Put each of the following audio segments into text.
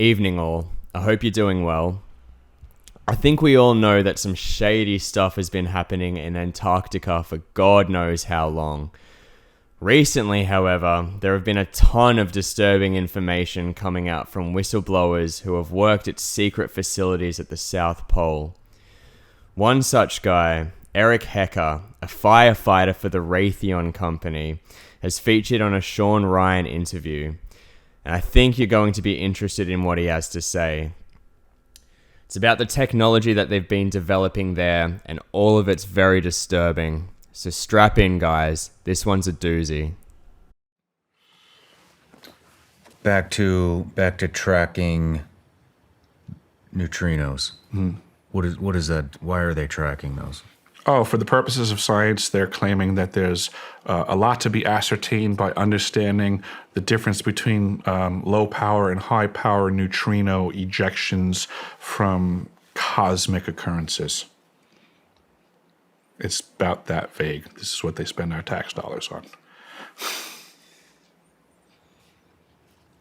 Evening all. I hope you're doing well. I think we all know that some shady stuff has been happening in Antarctica for God knows how long. Recently, however, there have been a ton of disturbing information coming out from whistleblowers who have worked at secret facilities at the South Pole. One such guy, Eric Hecker, a firefighter for the Raytheon company, has featured on a Shawn Ryan interview, and I think you're going to be interested in what he has to say. It's about the technology that they've been developing there, and all of it's very disturbing. So strap in, guys. This one's a doozy. Back to tracking neutrinos. What is that? Why are they tracking those? Oh, for the purposes of science, they're claiming that there's a lot to be ascertained by understanding the difference between low power and high power neutrino ejections from cosmic occurrences. It's about that vague. This is what they spend our tax dollars on.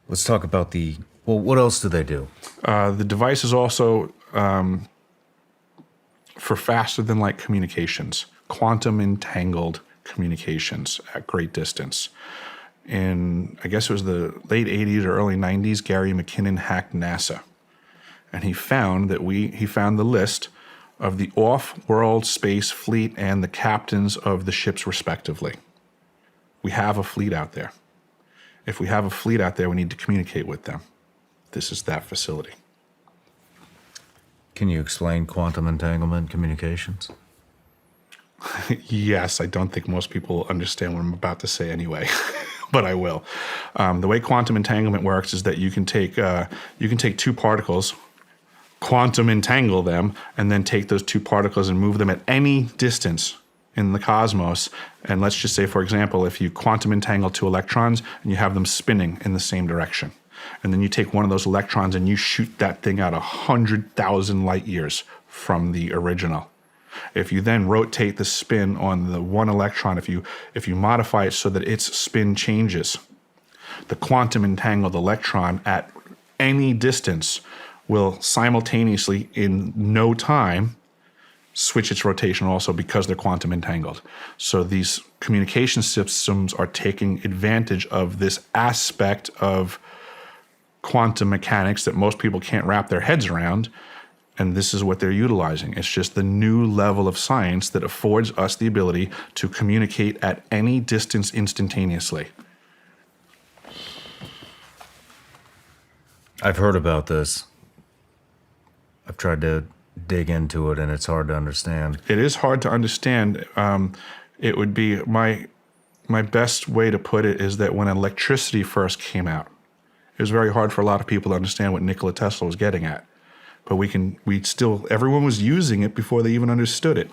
Let's talk about what else do they do? The device is also for faster than light communications, quantum entangled communications at great distance. In, I guess it was the late 80s or early 90s, Gary McKinnon hacked NASA. And he found the list of the off-world space fleet and the captains of the ships respectively. We have a fleet out there. If we have a fleet out there, we need to communicate with them. This is that facility. Can you explain quantum entanglement communications? Yes, I don't think most people understand what I'm about to say anyway, but I will. The way quantum entanglement works is that you can take two particles, quantum entangle them, and then take those two particles and move them at any distance in the cosmos. And let's just say, for example, if you quantum entangle two electrons and you have them spinning in the same direction, and then you take one of those electrons and you shoot that thing out 100,000 light years from the original. If you then rotate the spin on the one electron, if you modify it so that its spin changes, the quantum entangled electron at any distance will simultaneously, in no time, switch its rotation also because they're quantum entangled. So these communication systems are taking advantage of this aspect of quantum mechanics that most people can't wrap their heads around, and this is what they're utilizing. It's just the new level of science that affords us the ability to communicate at any distance instantaneously. I've heard about this. I've tried to dig into it, and it's hard to understand. It is hard to understand. It would be my best way to put it is that when electricity first came out, it was very hard for a lot of people to understand what Nikola Tesla was getting at. But everyone was using it before they even understood it.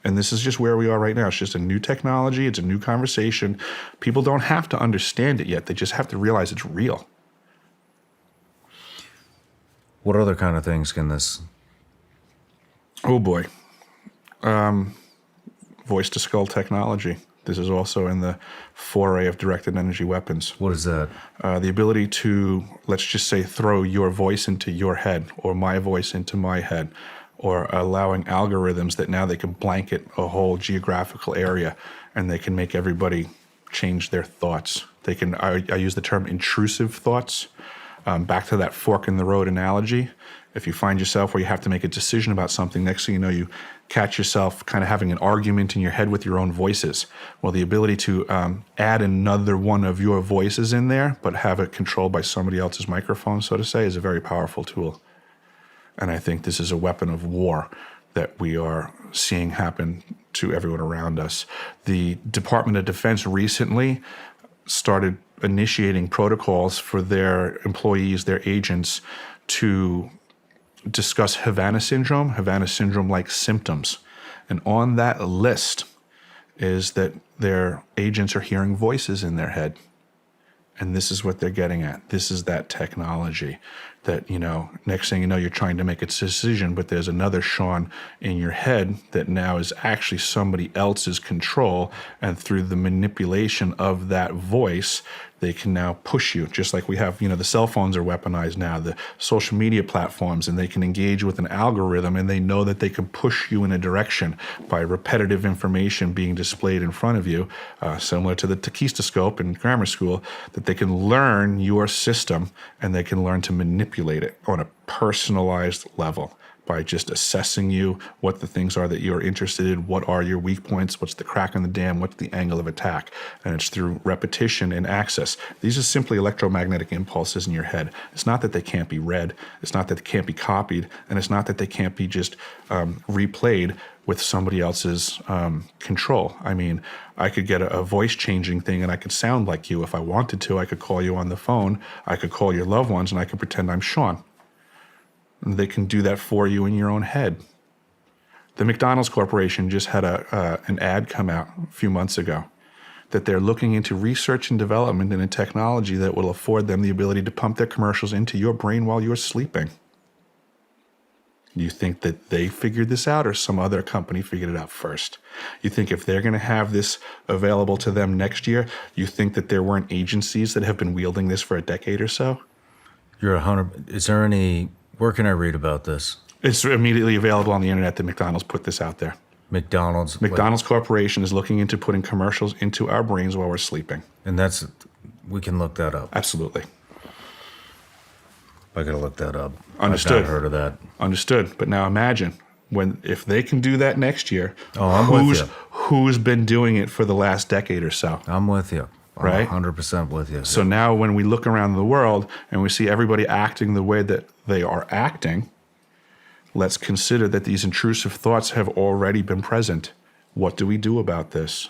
And this is just where we are right now. It's just a new technology. It's a new conversation. People don't have to understand it yet. They just have to realize it's real. What other kind of things can this? Oh boy. Voice-to-skull technology. This is also in the foray of directed energy weapons. What is that? The ability to, let's just say, throw your voice into your head or my voice into my head, or allowing algorithms that now they can blanket a whole geographical area and they can make everybody change their thoughts. They can, I use the term intrusive thoughts. Back to that fork in the road analogy. If you find yourself where you have to make a decision about something, next thing you know, you catch yourself kind of having an argument in your head with your own voices. Well, the ability to add another one of your voices in there, but have it controlled by somebody else's microphone, so to say, is a very powerful tool. And I think this is a weapon of war that we are seeing happen to everyone around us. The Department of Defense recently started initiating protocols for their employees, their agents, to discuss Havana syndrome-like symptoms. And on that list is that their agents are hearing voices in their head. And this is what they're getting at. This is that technology. that, next thing you know, you're trying to make a decision, but there's another Shawn in your head that now is actually somebody else's control. And through the manipulation of that voice, they can now push you, just like we have, the cell phones are weaponized now, the social media platforms, and they can engage with an algorithm, and they know that they can push you in a direction by repetitive information being displayed in front of you, similar to the tachistoscope in grammar school, that they can learn your system and they can learn to manipulate it on a personalized level by just assessing you, what the things are that you're interested in, what are your weak points, what's the crack in the dam, what's the angle of attack. And it's through repetition and access. These are simply electromagnetic impulses in your head. It's not that they can't be read, it's not that they can't be copied, and it's not that they can't be just replayed with somebody else's control. I mean, I could get a voice changing thing and I could sound like you if I wanted to. I could call you on the phone, I could call your loved ones, and I could pretend I'm Shawn. They can do that for you in your own head. The McDonald's Corporation just had an ad come out a few months ago that they're looking into research and development in a technology that will afford them the ability to pump their commercials into your brain while you're sleeping. You think that they figured this out or some other company figured it out first? You think if they're going to have this available to them next year, you think that there weren't agencies that have been wielding this for a decade or so? You're 100. Is there any... Where can I read about this? It's immediately available on the internet that McDonald's put this out there. McDonald's Corporation is looking into putting commercials into our brains while we're sleeping. And we can look that up. Absolutely. I gotta look that up. Understood. I've not heard of that. Understood. But now imagine if they can do that next year. Oh, I'm with you. Who's been doing it for the last decade or so? I'm with you. I'm right? 100% with you. So now when we look around the world and we see everybody acting the way that they are acting, let's consider that these intrusive thoughts have already been present. What do we do about this?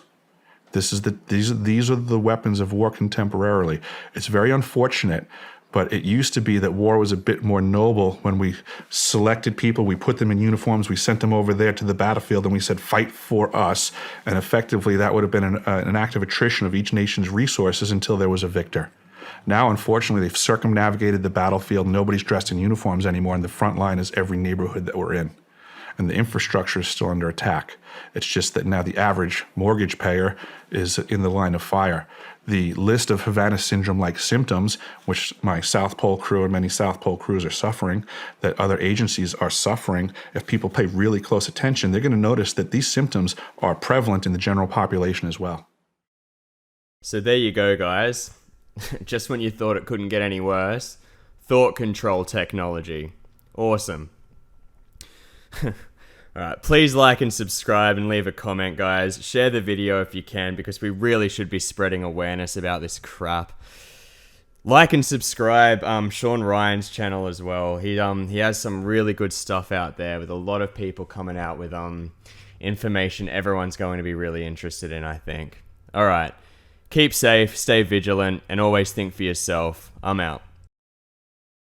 These are the weapons of war contemporarily. It's very unfortunate, but it used to be that war was a bit more noble when we selected people, we put them in uniforms, we sent them over there to the battlefield, and we said, fight for us. And effectively, that would have been an act of attrition of each nation's resources until there was a victor. Now, unfortunately, they've circumnavigated the battlefield. Nobody's dressed in uniforms anymore, and the front line is every neighborhood that we're in. And the infrastructure is still under attack. It's just that now the average mortgage payer is in the line of fire. The list of Havana syndrome-like symptoms, which my South Pole crew and many South Pole crews are suffering, that other agencies are suffering, if people pay really close attention, they're going to notice that these symptoms are prevalent in the general population as well. So there you go, guys. Just when you thought it couldn't get any worse, thought control technology. Awesome. Alright, please like and subscribe and leave a comment, guys. Share the video if you can, because we really should be spreading awareness about this crap. Like and subscribe Shawn Ryan's channel as well. He has some really good stuff out there with a lot of people coming out with information everyone's going to be really interested in, I think. Alright, keep safe, stay vigilant, and always think for yourself. I'm out.